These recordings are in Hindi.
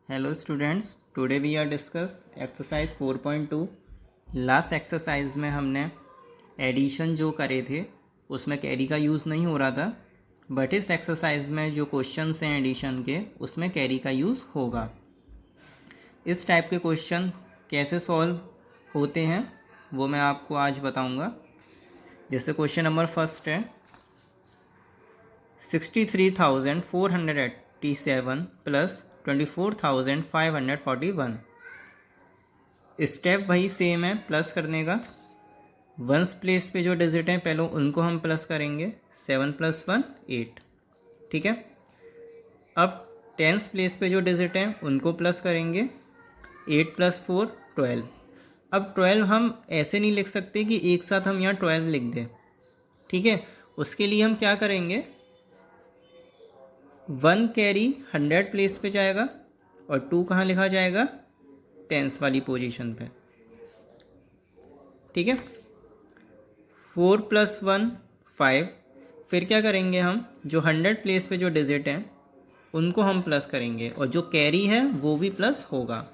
Hello students, today we are discuss exercise 4.2। Last exercise में हमने एडिशन जो करे थे उसमें कैरी का यूज़ नहीं हो रहा था, बट इस एक्सरसाइज में जो क्वेश्चंस हैं एडिशन के उसमें कैरी का यूज़ होगा। इस टाइप के क्वेश्चन कैसे सॉल्व होते हैं वो मैं आपको आज बताऊंगा। जैसे क्वेश्चन नंबर फर्स्ट है 63,487 प्लस 24,541। स्टेप वही सेम है प्लस करने का। वंस प्लेस पे जो डिजिट हैं पहले उनको हम प्लस करेंगे। 7 + 1 8, ठीक है। अब टेंस प्लेस पे जो डिजिट हैं उनको प्लस करेंगे। 8 + 4 12। अब 12 हम ऐसे नहीं लिख सकते कि एक साथ हम यहाँ 12 लिख दें, ठीक है। उसके लिए हम क्या करेंगे, 1 कैरी 100 प्लेस पे जाएगा और 2 कहाँ लिखा जाएगा, टेंस वाली पोजीशन पे, ठीक है। 4 + 1 5। फिर क्या करेंगे, हम जो 100 प्लेस पे जो डिजिट हैं उनको हम प्लस करेंगे और जो कैरी है वो भी प्लस होगा।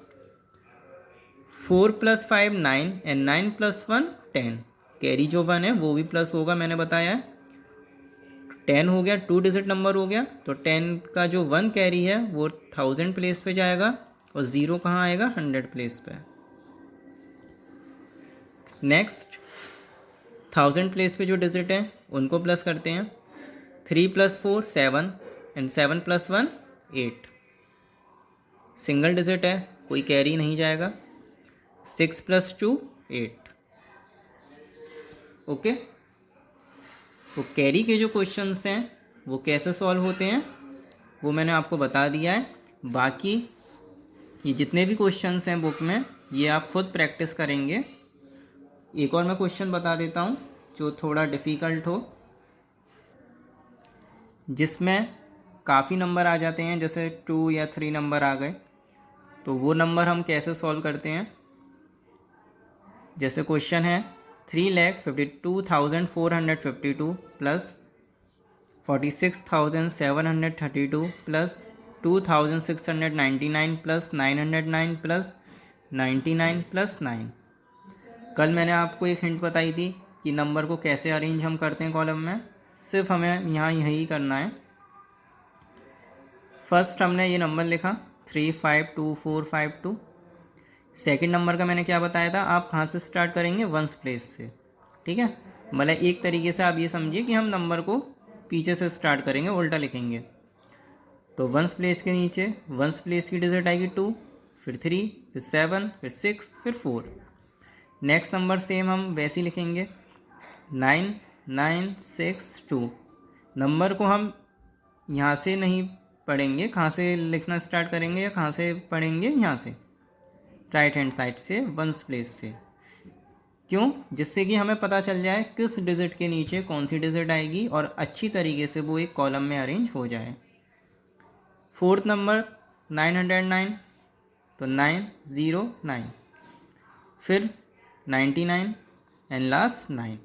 4 + 5 9 एंड 9 + 1 10। कैरी जो 1 है वो भी प्लस होगा, मैंने बताया है। 10 हो गया, 2 डिजिट नंबर हो गया, तो 10 का जो 1 कैरी है वो 1000 प्लेस पे जाएगा और 0 कहाँ आएगा, 100 प्लेस पे। नेक्स्ट 1000 प्लेस पे जो डिजिट हैं उनको प्लस करते हैं। 3 + 4 7 एंड 7 + 1 8। सिंगल डिजिट है, कोई कैरी नहीं जाएगा। 6 + 2 8। ओके, तो कैरी के जो क्वेश्चंस हैं वो कैसे सॉल्व होते हैं वो मैंने आपको बता दिया है। बाकी ये जितने भी क्वेश्चंस हैं बुक में ये आप खुद प्रैक्टिस करेंगे। एक और मैं क्वेश्चन बता देता हूँ जो थोड़ा डिफ़िकल्ट हो, जिसमें काफ़ी नंबर आ जाते हैं, जैसे 2 या 3 नंबर आ गए, तो वो नंबर हम कैसे सॉल्व करते हैं। जैसे क्वेश्चन है 3,52,452 plus 46,732 plus 2,699 plus 909 plus 99 plus 9। कल मैंने आपको एक हिंट बताई थी कि नंबर को कैसे अरेंज हम करते हैं कॉलम में। सिर्फ हमें यहाँ यही करना है। फर्स्ट हमने ये नंबर लिखा 352452। सेकंड नंबर का मैंने क्या बताया था, आप कहाँ से स्टार्ट करेंगे, वंस प्लेस से, ठीक है। मतलब एक तरीके से आप ये समझिए कि हम नंबर को पीछे से स्टार्ट करेंगे, उल्टा लिखेंगे। तो वंस प्लेस के नीचे वंस प्लेस की डिजिट आएगी 2, फिर 3, फिर 7, फिर 6, फिर 4। नेक्स्ट नंबर सेम हम वैसे ही लिखेंगे 9962। नंबर को हम यहाँ से नहीं पढ़ेंगे, कहाँ से लिखना स्टार्ट करेंगे या कहाँ से पढ़ेंगे, यहाँ से राइट हैंड साइड से, वंस प्लेस से। क्यों, जिससे कि हमें पता चल जाए किस डिजिट के नीचे कौन सी डिजिट आएगी और अच्छी तरीके से वो एक कॉलम में अरेंज हो जाए। फोर्थ नंबर 909, तो 909, फिर 99 एंड लास्ट 9।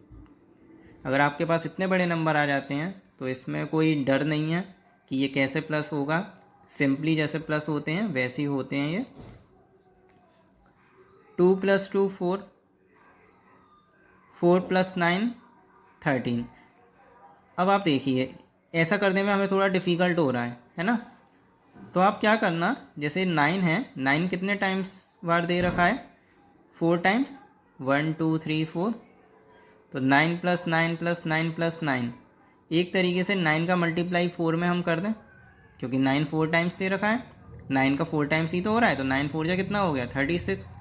अगर आपके पास इतने बड़े नंबर आ जाते हैं तो इसमें कोई डर नहीं है कि ये कैसे प्लस होगा। सिंपली जैसे प्लस होते हैं वैसे ही होते हैं ये। 2 + 2 4, 4 + 9 13। अब आप देखिए ऐसा करने में हमें थोड़ा डिफ़िकल्ट हो रहा है ना। तो आप क्या करना, जैसे 9 है, 9 कितने टाइम्स बार दे रखा है, 4 टाइम्स, 1 2 3 4। तो 9 + 9 + 9 + 9, एक तरीके से 9 का मल्टीप्लाई 4 में हम कर दें, क्योंकि 9 4 टाइम्स दे रखा है। 9 का 4 टाइम्स ही तो हो रहा है, तो 9 4 जा कितना हो गया, 36।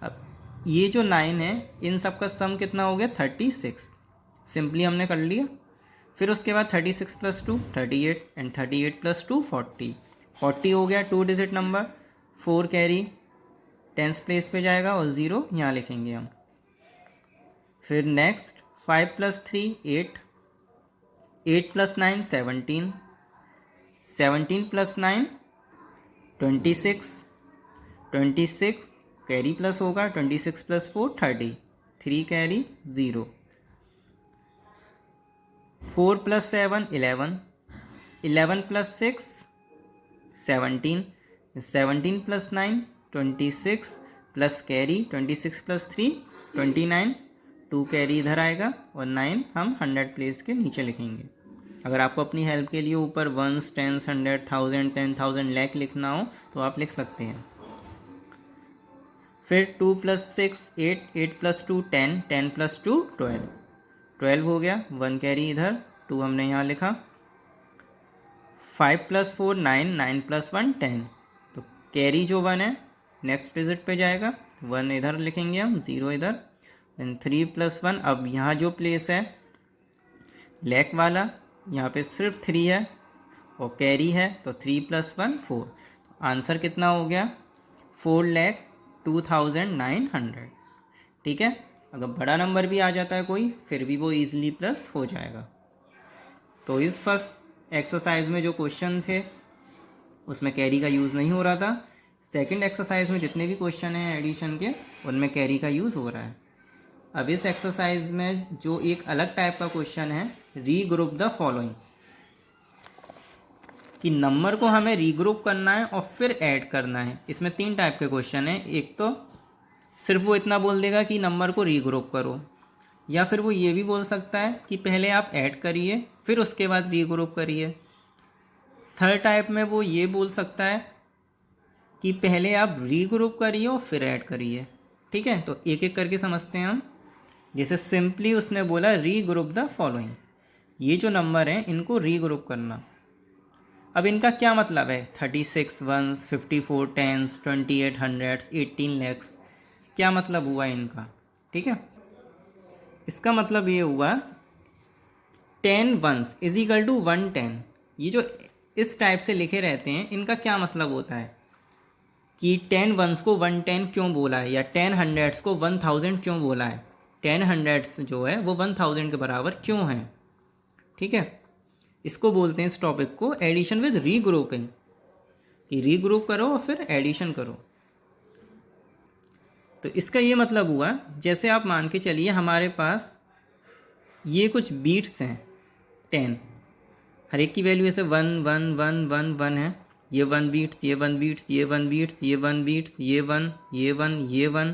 अब ये जो 9 है इन सब का सम कितना हो गया, 36। सिंपली हमने कर लिया। फिर उसके बाद 36 + 2 38 एंड 38 + 2 40। 40 हो गया 2 digit number. 4 carry tens place पे जाएगा और 0 यहाँ लिखेंगे हम। फिर नेक्स्ट 5 + 3 8, 8 + 9 17, 17 + 9 26, 26 कैरी प्लस होगा, 26 + 4 30, 3 कैरी 0। 4 + 7 11, 11 + 6 17, 17 + 9 26 प्लस कैरी 26 + 3 29, 2 कैरी इधर आएगा और 9 हम 100 प्लेस के नीचे लिखेंगे। अगर आपको अपनी हेल्प के लिए ऊपर वंस, टेंस, 100, 1000, 10,000, लाख लिखना हो तो आप लिख सकते हैं। फिर 2 + 6 8, 8 + 2 10, 10 + 2 12, 12 हो गया, 1 कैरी इधर, 2 हमने यहाँ लिखा। 5 + 4 9, 9 + 1 10, तो कैरी जो 1 है नेक्स्ट डिजिट पे जाएगा, 1 इधर लिखेंगे हम, 0 इधर। देन 3 + 1, अब यहाँ जो प्लेस है लैक वाला, यहाँ पे सिर्फ 3 है और कैरी है, तो 3 + 1 4, आंसर कितना हो गया 4,02,900। ठीक है, अगर बड़ा नंबर भी आ जाता है कोई फिर भी वो ईजिली प्लस हो जाएगा। तो इस फर्स्ट एक्सरसाइज में जो क्वेश्चन थे उसमें कैरी का यूज़ नहीं हो रहा था। सेकंड एक्सरसाइज में जितने भी क्वेश्चन हैं एडिशन के उनमें कैरी का यूज़ हो रहा है। अब इस एक्सरसाइज में जो एक अलग टाइप का क्वेश्चन है, रीग्रुप द फॉलोइंग, कि नंबर को हमें रीग्रुप करना है और फिर ऐड करना है। इसमें 3 टाइप के क्वेश्चन हैं। एक तो सिर्फ वो इतना बोल देगा कि नंबर को रीग्रुप करो, या फिर वो ये भी बोल सकता है कि पहले आप ऐड करिए फिर उसके बाद रीग्रुप करिए। थर्ड टाइप में वो ये बोल सकता है कि पहले आप रीग्रुप करिए और फिर ऐड करिए। ठीक है, तो एक एक करके समझते हैं हम। जैसे सिंपली उसने बोला रीग्रुप द फॉलोइंग, ये जो नंबर हैं इनको रीग्रुप करना। अब इनका क्या मतलब है, 36 वंस, 54 टेंस, 28 हंड्रेड्स, 18 लैक्स, क्या मतलब हुआ इनका। ठीक है, इसका मतलब ये हुआ 10 वंस इज इक्वल टू 110। ये जो इस टाइप से लिखे रहते हैं इनका क्या मतलब होता है कि 10 वंस को 110 क्यों बोला है, या 10 हंड्रेड्स को 1000 क्यों बोला है, 10 हंड्रेड्स जो है वो 1000 के बराबर क्यों है। ठीक है, इसको बोलते हैं इस टॉपिक को एडिशन विद रीग्रुपिंग, कि रीग्रुप करो और फिर एडिशन करो। तो इसका ये मतलब हुआ, जैसे आप मान के चलिए हमारे पास ये कुछ बीट्स हैं 10, हर एक की वैल्यू ऐसे 1 1 1 1 1 है। ये 1 बीट्स, ये 1 बीट्स, ये 1 बीट्स, ये 1 बीट्स, ये 1, ये 1, ये 1।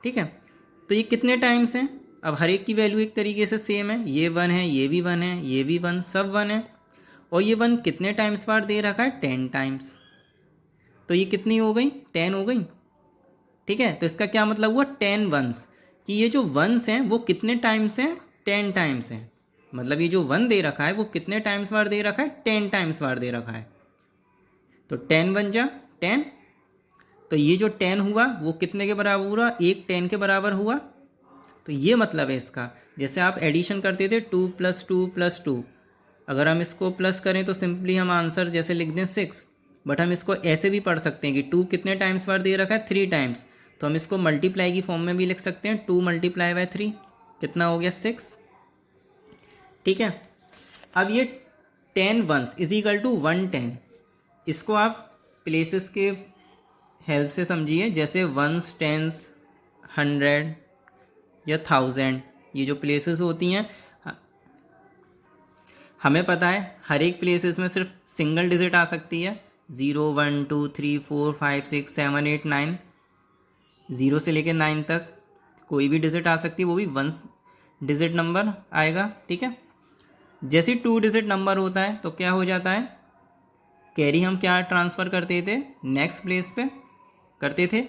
ठीक है, तो ये कितने टाइम्स हैं, अब हर एक की वैल्यू एक तरीके से सेम है, ये 1 है, ये भी 1 है, ये भी 1, सब 1 है। और ये 1 कितने टाइम्स बार दे रखा है, 10 टाइम्स। तो ये कितनी हो गई, 10 हो गई। ठीक है, तो इसका क्या मतलब हुआ 10 वंस, कि ये जो वंस हैं वो कितने टाइम्स हैं, 10 टाइम्स हैं। मतलब ये जो 1 दे रखा है वो कितने टाइम्स बार दे रखा है, 10 टाइम्स बार दे रखा है। तो 10 बन जा 10, तो ये जो 10 हुआ वो कितने के बराबर हुआ, एक 10 के बराबर हुआ। तो ये मतलब है इसका, जैसे आप एडिशन करते थे 2 + 2 + 2, अगर हम इसको प्लस करें तो सिंपली हम आंसर जैसे लिख दें 6, बट हम इसको ऐसे भी पढ़ सकते हैं कि 2 कितने टाइम्स बार दे रखा है, 3 टाइम्स, तो हम इसको मल्टीप्लाई की फॉर्म में भी लिख सकते हैं, 2 × 3 कितना हो गया 6। ठीक है, अब ये 10 वंस इज इक्वल टू 110, इसको आप प्लेसेस के हेल्प से समझिए, जैसे वंस, टेंस, 100 या 1000, ये जो प्लेसेस होती हैं हमें पता है हर एक प्लेसेस में सिर्फ सिंगल डिजिट आ सकती है, 0 1 2 3 4 5 6 7 8 9, 0 से लेकर 9 तक कोई भी डिजिट आ सकती है, वो भी 1 डिजिट नंबर आएगा। ठीक है, जैसे 2 डिजिट नंबर होता है तो क्या हो जाता है, कैरी हम क्या ट्रांसफ़र करते थे, नेक्स्ट प्लेस पे करते थे।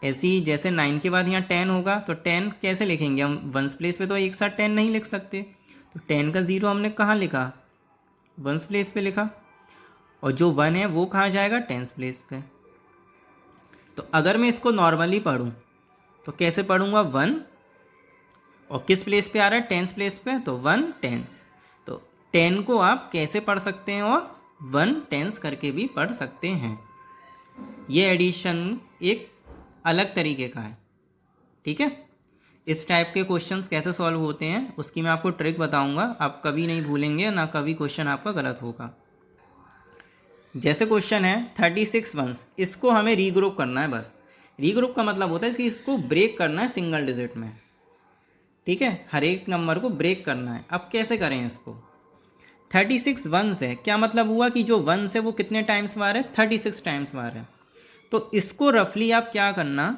ऐसे ही जैसे 9 के बाद यहाँ 10 होगा तो 10 कैसे लिखेंगे हम, वंस प्लेस पे तो एक साथ 10 नहीं लिख सकते, तो 10 का 0 हमने कहाँ लिखा, वंस प्लेस पे लिखा, और जो 1 है वो कहाँ जाएगा, टेंस प्लेस पे। तो अगर मैं इसको नॉर्मली पढ़ूँ तो कैसे पढ़ूँगा, 1 और किस प्लेस पे आ रहा है, टेंस प्लेस पे, तो 1 टेंस। तो 10 को आप कैसे पढ़ सकते हैं, और 1 टेंस करके भी पढ़ सकते हैं। ये एडिशन एक अलग तरीके का है। ठीक है, इस टाइप के क्वेश्चंस कैसे सॉल्व होते हैं उसकी मैं आपको ट्रिक बताऊंगा, आप कभी नहीं भूलेंगे, ना कभी क्वेश्चन आपका गलत होगा। जैसे क्वेश्चन है 36 वंस, इसको हमें रीग्रुप करना है बस। रीग्रुप का मतलब होता है कि इसको ब्रेक करना है सिंगल डिजिट में। ठीक है, हर एक नंबर को ब्रेक करना है। अब कैसे करें इसको, 36 वंस है, क्या मतलब हुआ कि जो वंस है वो कितने टाइम्स बार है, 36 टाइम्स बार है। तो इसको रफली आप क्या करना,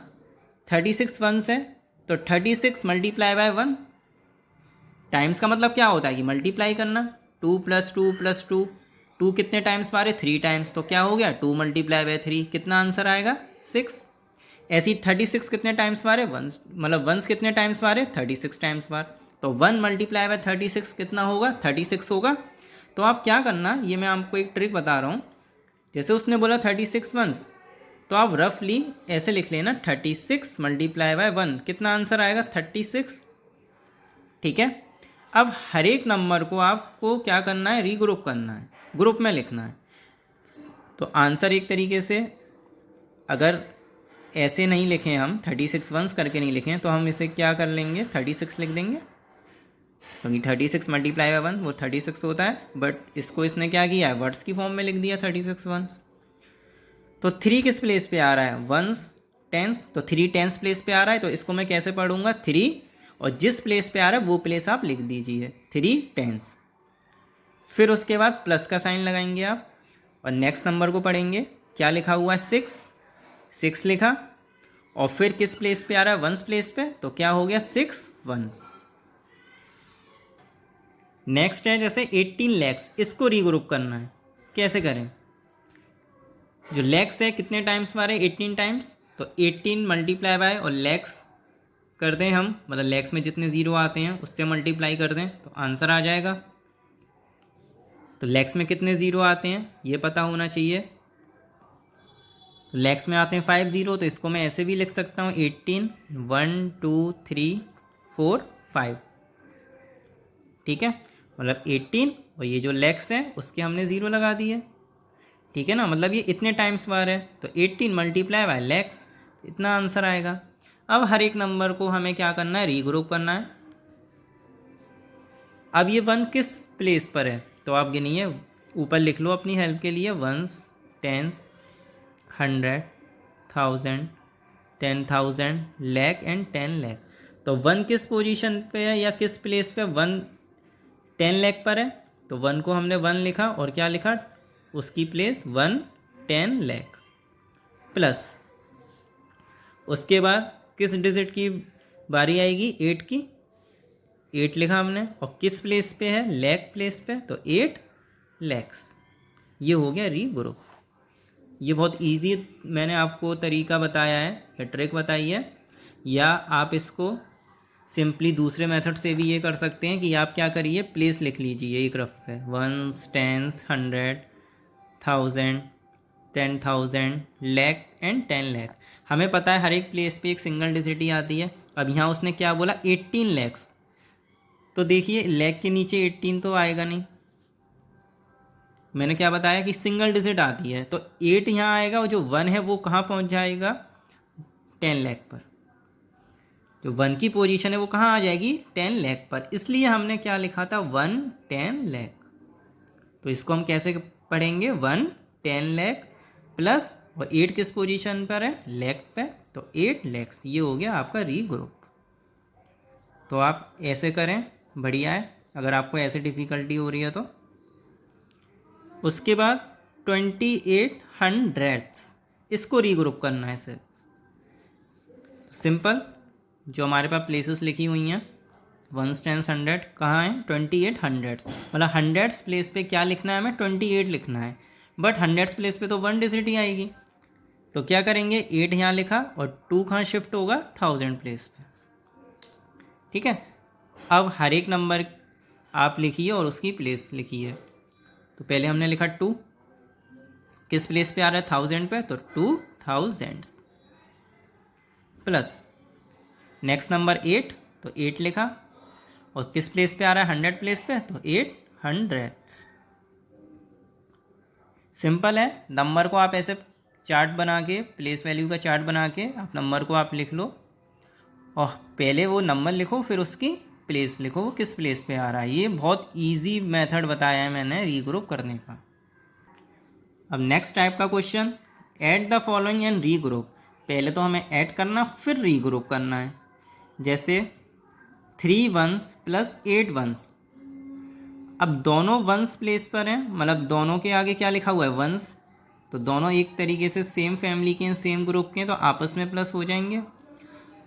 36 वंस है तो 36 मल्टीप्लाई बाय 1, टाइम्स का मतलब क्या होता है कि मल्टीप्लाई करना, 2 + 2 + 2, 2 कितने टाइम्स मारे, 3 टाइम्स, तो क्या हो गया 2 मल्टीप्लाई बाय 3, कितना आंसर आएगा 6। ऐसी 36 कितने टाइम्स मारे, वंस, मतलब वंस कितने टाइम्स मारे, 36 टाइम्स मार, तो 1 मल्टीप्लाई बाय 36 कितना होगा, 36 होगा। तो आप क्या करना, ये मैं आपको एक ट्रिक बता रहा हूँ, जैसे उसने बोला 36 वंस, तो आप रफली ऐसे लिख लेना 36 मल्टीप्लाई बाय 1, कितना आंसर आएगा 36। ठीक है, अब हर एक नंबर को आपको क्या करना है, रीग्रुप करना है, ग्रुप में लिखना है। तो आंसर एक तरीके से अगर ऐसे नहीं लिखें हम, 36 वंस करके नहीं लिखें, तो हम इसे क्या कर लेंगे, 36 लिख देंगे, क्योंकि 36 मल्टीप्लाई बाय 1 वो 36 होता है, बट इसको इसने क्या किया है, वर्ड्स की फॉर्म में लिख दिया 36 वंस। तो 3 किस प्लेस पे आ रहा है, वंस टेंस, तो 3 टेंस प्लेस पे आ रहा है, तो इसको मैं कैसे पढ़ूंगा 3, और जिस प्लेस पे आ रहा है वो प्लेस आप लिख दीजिए 3 टेंस। फिर उसके बाद प्लस का साइन लगाएंगे आप, और नेक्स्ट नंबर को पढ़ेंगे, क्या लिखा हुआ है 6, 6 लिखा, और फिर किस प्लेस पे आ रहा है, वंस प्लेस पे, तो क्या हो गया 6 वंस। नेक्स्ट है जैसे 18 लैक्स, इसको रीग्रुप करना है, कैसे करें, जो लैक्स है कितने टाइम्स मारे, 18 टाइम्स, तो 18 मल्टीप्लाई बाय और लैक्स कर दें हम, मतलब लैक्स में जितने ज़ीरो आते हैं उससे मल्टीप्लाई कर दें तो आंसर आ जाएगा। तो लैक्स में कितने ज़ीरो आते हैं ये पता होना चाहिए, तो लैक्स में आते हैं 5 ज़ीरो, तो इसको मैं ऐसे भी लिख सकता हूँ 18 1 2 3 4 5, ठीक है, मतलब 18 और ये जो लैक्स हैं उसके हमने ज़ीरो लगा दिए, ठीक है ना, मतलब ये इतने टाइम्स बार है, तो 18 मल्टीप्लाई बाय लैक्स, इतना आंसर आएगा। अब हर एक नंबर को हमें क्या करना है, रीग्रुप करना है। अब ये 1 किस प्लेस पर है, तो आप गिनिए, ऊपर लिख लो अपनी हेल्प के लिए, ones, tens, 100, 1000, 10,000, lakh and 10 lakh. तो 1 किस पोजीशन पे है या किस प्लेस पे, 1 10 लैख पर है, तो 1 को हमने 1 लिखा और क्या लिखा, उसकी प्लेस 1 10 लैख, प्लस उसके बाद किस डिजिट की बारी आएगी, 8 की, 8 लिखा हमने, और किस प्लेस पे है, लैख प्लेस पे, तो 8 लैक्स। ये हो गया रीग्रुप। ये बहुत इजी मैंने आपको तरीका बताया है या ट्रिक बताई है, या आप इसको सिंपली दूसरे मेथड से भी ये कर सकते हैं कि आप क्या करिए, प्लेस लिख लीजिए एक रफ पे, ones, tens, 100, 1000, 10,000, lakh and 10 lakh. हमें पता है हर एक प्लेस पे एक सिंगल डिजिट ही आती है। अब यहाँ उसने क्या बोला, 18 लैक्स, तो देखिए लैख के नीचे 18 तो आएगा नहीं, मैंने क्या बताया कि सिंगल डिजिट आती है, तो 8 यहाँ आएगा, और जो 1 है वो कहाँ पहुँच जाएगा, 10 लैख पर, जो 1 की पोजीशन है वो कहाँ आ जाएगी, 10 लैख पर, इसलिए हमने क्या लिखा था 1 10 लैख। तो इसको हम कैसे पढ़ेंगे, 1 10 लैख प्लस, और 8 किस पोजीशन पर है, लैख पे, तो 8 लैक्स। ये हो गया आपका रीग्रुप। तो आप ऐसे करें, बढ़िया है, अगर आपको ऐसे डिफ़िकल्टी हो रही है तो। उसके बाद 2800, इसको रीग्रुप करना है सर, सिंपल, जो हमारे पास प्लेसेस लिखी हुई हैं, वंस, टेंस, 100 कहाँ है, 2800, मतलब हंड्रेड्स प्लेस पे क्या लिखना है हमें, 28 लिखना है, बट हंड्रेड्स प्लेस पे तो 1 डिजिट ही आएगी, तो क्या करेंगे, 8 यहाँ लिखा और 2 कहाँ शिफ्ट होगा, 1000 प्लेस पे, ठीक है। अब हर एक नंबर आप लिखिए और उसकी प्लेस लिखिए। तो पहले हमने लिखा 2, किस प्लेस पे आ रहा है, 1000 पे, तो 2000, प्लस नेक्स्ट नंबर 8, तो 8 लिखा, और किस प्लेस पे आ रहा है, 100 प्लेस पे, तो 800। सिंपल है, नंबर को आप ऐसे चार्ट बना के, प्लेस वैल्यू का चार्ट बना के आप नंबर को आप लिख लो, और पहले वो नंबर लिखो फिर उसकी प्लेस लिखो, वो किस प्लेस पे आ रहा है। ये बहुत इजी मेथड बताया है मैंने रीग्रुप करने का। अब नेक्स्ट टाइप का question, add the following and regroup. पहले तो हमें ऐड करना फिर रीग्रुप करना है, जैसे 3 वंस प्लस 8 वंस। अब दोनों वंस प्लेस पर हैं, मतलब दोनों के आगे क्या लिखा हुआ है, वंस, तो दोनों एक तरीके से सेम फैमिली के हैं, सेम ग्रुप के हैं, तो आपस में प्लस हो जाएंगे।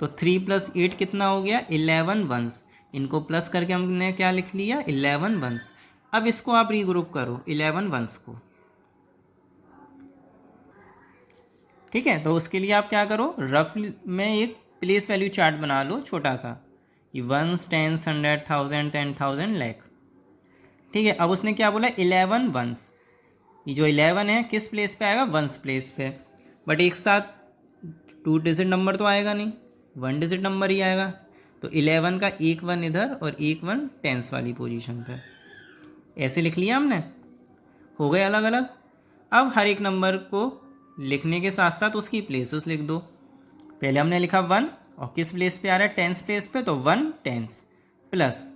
तो 3 + 8 कितना हो गया? 11 वंस। इनको प्लस करके हमने क्या लिख लिया? 11 वंस। अब इसको आप रीग्रुप करो 11 वंस को, ठीक है। तो उसके लिए आप क्या करो, रफ में एक प्लेस वैल्यू चार्ट बना लो छोटा सा, ये वंस, टेंस, 100, 1000, 10,000, लाख, ठीक है। अब उसने क्या बोला? 11 वंस। ये जो 11 है किस प्लेस पे आएगा? वंस प्लेस पे। बट एक साथ 2 डिजिट नंबर तो आएगा नहीं, 1 डिजिट नंबर ही आएगा। तो 11 का एक 1 इधर और एक 1 टेंस वाली पोजीशन पे, ऐसे लिख लिया हमने। हो गए अलग अलग। अब हर एक नंबर को लिखने के साथ साथ उसकी प्लेसेस लिख दो। पहले हमने लिखा 1 और किस प्लेस पे आ रहा है? टेंस प्लेस पे, तो 1 टेंस, प्लस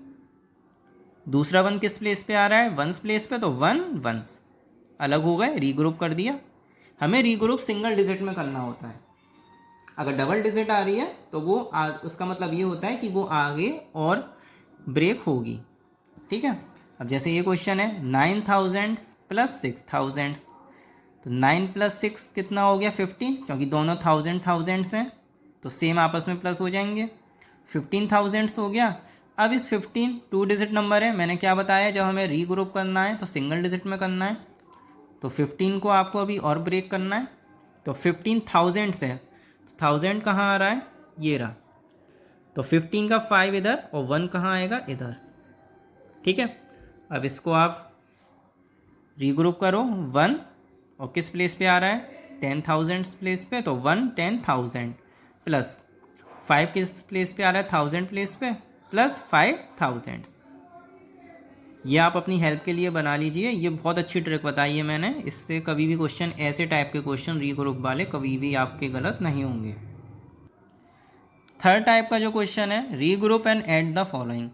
दूसरा 1 किस प्लेस पे आ रहा है? वंस प्लेस पे, तो 1 वंस। अलग हो गए, रीग्रुप कर दिया। हमें रीग्रुप सिंगल डिजिट में करना होता है। अगर डबल डिजिट आ रही है तो वो उसका मतलब ये होता है कि वो आगे और ब्रेक होगी, ठीक है। अब जैसे ये क्वेश्चन है 9000 + 6000, तो 9 + 6 कितना हो गया? 15, क्योंकि दोनों थाउजेंड्स हैं तो सेम आपस में प्लस हो जाएंगे। 15,000 हो गया। अब इस 15 2 डिजिट नंबर है, मैंने क्या बताया, जब हमें रीग्रुप करना है तो सिंगल डिजिट में करना है। तो 15 को आपको अभी और ब्रेक करना है। तो 15,000 है, तो 1000 कहाँ आ रहा है? ये रहा। तो 15 का 5 इधर और 1 कहाँ आएगा? इधर, ठीक है। अब इसको आप रीग्रुप करो। 1 और किस प्लेस पे आ रहा है? 10,000 प्लेस पे, तो 1 10,000, प्लस 5 किस प्लेस पे आ रहा है? 1000 प्लेस पे, प्लस 5,000। ये आप अपनी हेल्प के लिए बना लीजिए। ये बहुत अच्छी ट्रिक बताई है मैंने, इससे कभी भी क्वेश्चन, ऐसे टाइप के क्वेश्चन रीग्रुप वाले कभी भी आपके गलत नहीं होंगे। थर्ड टाइप का जो क्वेश्चन है, regroup and add the following.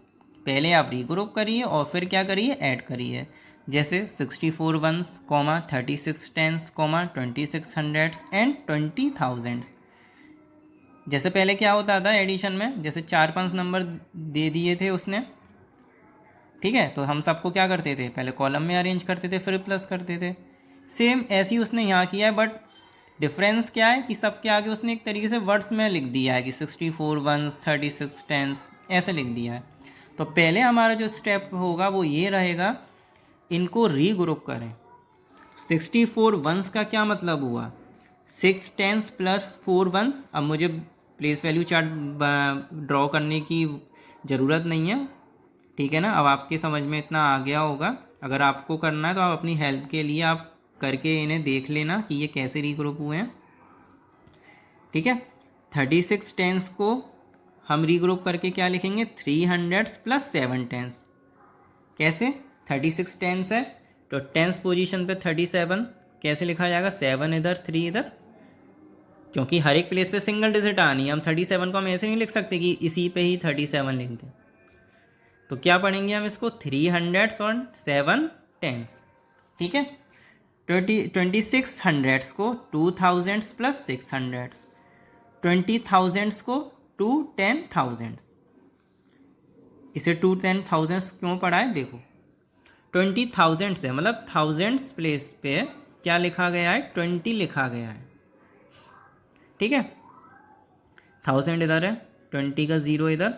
पहले आप रीग्रुप करिए और फिर क्या करिए? ऐड करिए। जैसे 64 वंस, 36 टेंस, 26 हंड्रेड्स एंड 20,000। जैसे पहले क्या होता था एडिशन में, जैसे 4-5 नंबर दे दिए थे उसने, ठीक है, तो हम सबको क्या करते थे? पहले कॉलम में अरेंज करते थे, फिर प्लस करते थे। सेम ऐसे ही उसने यहाँ किया है, बट डिफरेंस क्या है कि सबके आगे उसने एक तरीके से वर्ड्स में लिख दिया है कि 64 वंस, 36 टेंस, ऐसे लिख दिया है। तो पहले हमारा जो स्टेप होगा वो ये रहेगा, इनको रीग्रुप करें। 64 वंस का क्या मतलब हुआ? 6 टेंस प्लस 4 वंस। अब मुझे प्लेस वैल्यू चार्ट ड्रॉ करने की ज़रूरत नहीं है, ठीक है ना। अब आपके समझ में इतना आ गया होगा। अगर आपको करना है तो आप अपनी हेल्प के लिए आप करके इन्हें देख लेना कि ये कैसे रीग्रुप हुए हैं, ठीक है। 36 टेंस को हम रीग्रुप करके क्या लिखेंगे? 300 + 7 टेंस। कैसे? 36 टेंस है तो टेंस पोजीशन पे 37 कैसे लिखा जाएगा? 7 इधर, 3 इधर, क्योंकि हर एक प्लेस पे सिंगल डिजिट आनी है। हम 37 को हम ऐसे नहीं लिख सकते कि इसी पे ही 37 लिख दें। तो क्या पढ़ेंगे हम इसको? 300 और 7 टेंस, ठीक है। 26 हंड्रेड्स को 2000 + 600, 20,000 को 2 10,000। इसे 2 10,000 क्यों पढ़ा है? देखो 20,000 है, मतलब थाउजेंड्स प्लेस पे क्या लिखा गया है? 20 लिखा गया है, ठीक है। 1000 इधर है, 20 का 0 इधर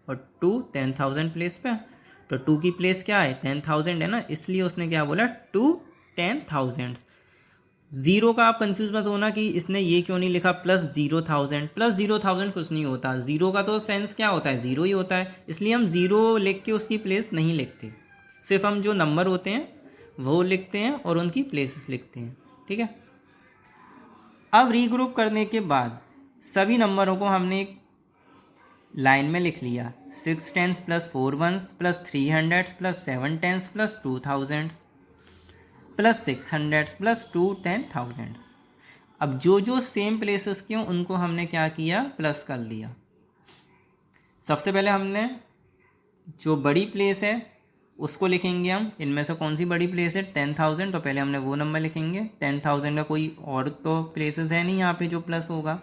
और 2 10,000 प्लेस पे। तो 2 की प्लेस क्या है? 10,000 है ना, इसलिए उसने क्या बोला? 2 10,000। 0 का आप कंफ्यूज मत होना कि इसने ये क्यों नहीं लिखा +0,000। +0,000 कुछ नहीं होता। 0 का तो सेंस क्या होता है? 0 ही होता है, इसलिए हम 0 लिख के उसकी प्लेस नहीं लिखते। सिर्फ हम जो नंबर होते हैं वो लिखते हैं और उनकी प्लेसेस लिखते हैं, ठीक है। अब रीग्रुप करने के बाद सभी नंबरों को हमने एक लाइन में लिख लिया। 6 टेंस + 4 वंस + 300 + 7 टेंस + 2000 + 600 + 2 10,000। अब जो जो सेम प्लेसेस के हों उनको हमने क्या किया? प्लस कर लिया। सबसे पहले हमने जो बड़ी प्लेस है उसको लिखेंगे हम। इनमें से कौन सी बड़ी प्लेस है? 10,000, तो पहले हमने वो नंबर लिखेंगे। 10,000 का कोई और तो प्लेसेस है नहीं यहाँ पे जो प्लस होगा।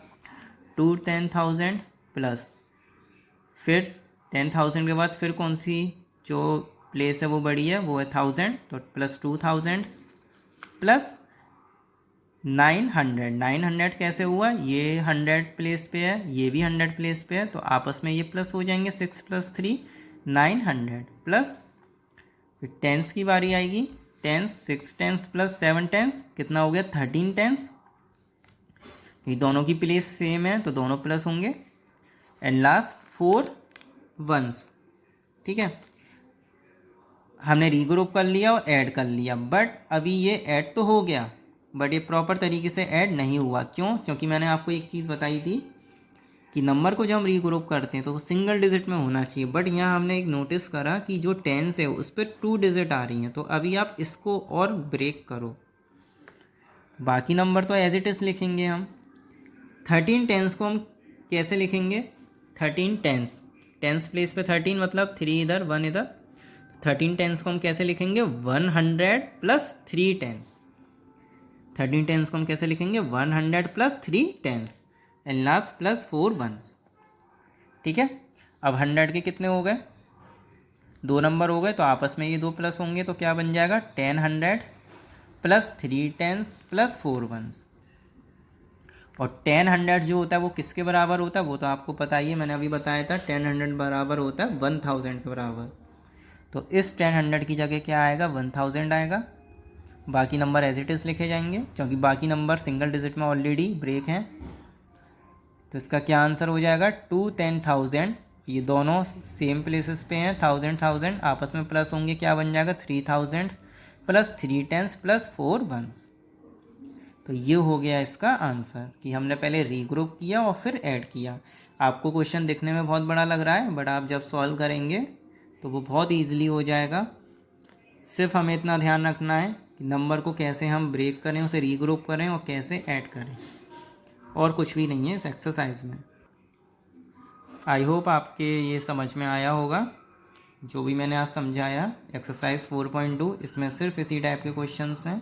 2 10,000 प्लस, फिर 10,000 के बाद फिर कौन सी जो प्लेस है वो बड़ी है, वो है 1000, तो +2000 प्लस 900 कैसे हुआ, ये 100 प्लेस पे है, ये भी 100 प्लेस पे है, तो आपस में ये प्लस हो जाएंगे, 6 + 3 900 प्लस फिर टेंस की बारी आएगी, टेंस 6 टेंस प्लस 7 टेंस कितना हो गया 13 टेंस, ये दोनों की प्लेस सेम है तो दोनों प्लस होंगे, एंड लास्ट 4 वंस। ठीक है, हमने रीग्रुप कर लिया और ऐड कर लिया, बट अभी ये ऐड तो हो गया बट ये प्रॉपर तरीके से ऐड नहीं हुआ। क्यों? क्योंकि मैंने आपको एक चीज़ बताई थी कि नंबर को जब हम रीग्रुप करते हैं तो वो सिंगल डिजिट में होना चाहिए, बट यहाँ हमने एक नोटिस करा कि जो टेंस है उस पर 2 डिजिट आ रही हैं, तो अभी आप इसको और ब्रेक करो। बाकी नंबर तो एज इट इज़ लिखेंगे हम। 13 टेंस को हम कैसे लिखेंगे, 13 टेंस, टेंस प्लेस पे 13 मतलब 3 इधर 1 इधर, 13 टेंस को हम कैसे लिखेंगे 100 प्लस 3 टेंस, 13 टेंस को हम कैसे लिखेंगे 100 plus 3 tens and last plus 4 ones. ठीक है, अब 100 के कितने हो गए, 2 नंबर हो गए, तो आपस में ये 2 प्लस होंगे तो क्या बन जाएगा 10 hundreds plus 3 tens plus 4 ones. और 10 हंड्रेड जो होता है वो किसके बराबर होता है, वो तो आपको पता ही है, मैंने अभी बताया था 10 हंड्रेड बराबर होता है 1000 के बराबर। तो इस 10 हंड्रेड की जगह क्या आएगा 1000 आएगा, बाकी नंबर एज इट इज़ लिखे जाएंगे क्योंकि बाकी नंबर सिंगल डिजिट में ऑलरेडी ब्रेक हैं। तो इसका क्या आंसर हो जाएगा 2 10,000, ये दोनों सेम प्लेसेस पे हैं, 1000 आपस में प्लस होंगे, क्या बन जाएगा 3000 प्लस 3 टेंस प्लस 4 वंस। तो ये हो गया इसका आंसर कि हमने पहले रीग्रुप किया और फिर ऐड किया। आपको क्वेश्चन दिखने में बहुत बड़ा लग रहा है बट आप जब सॉल्व करेंगे तो वो बहुत ईजिली हो जाएगा। सिर्फ हमें इतना ध्यान रखना है कि नंबर को कैसे हम ब्रेक करें, उसे रीग्रुप करें और कैसे ऐड करें, और कुछ भी नहीं है इस एक्सरसाइज में। आई होप आपके ये समझ में आया होगा जो भी मैंने आज समझाया। एक्सरसाइज 4.2 इसमें सिर्फ इसी टाइप के क्वेश्चंस हैं।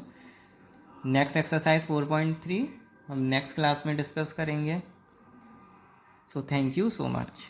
नेक्स्ट एक्सरसाइज 4.3 हम नेक्स्ट क्लास में डिस्कस करेंगे। So thank you so much.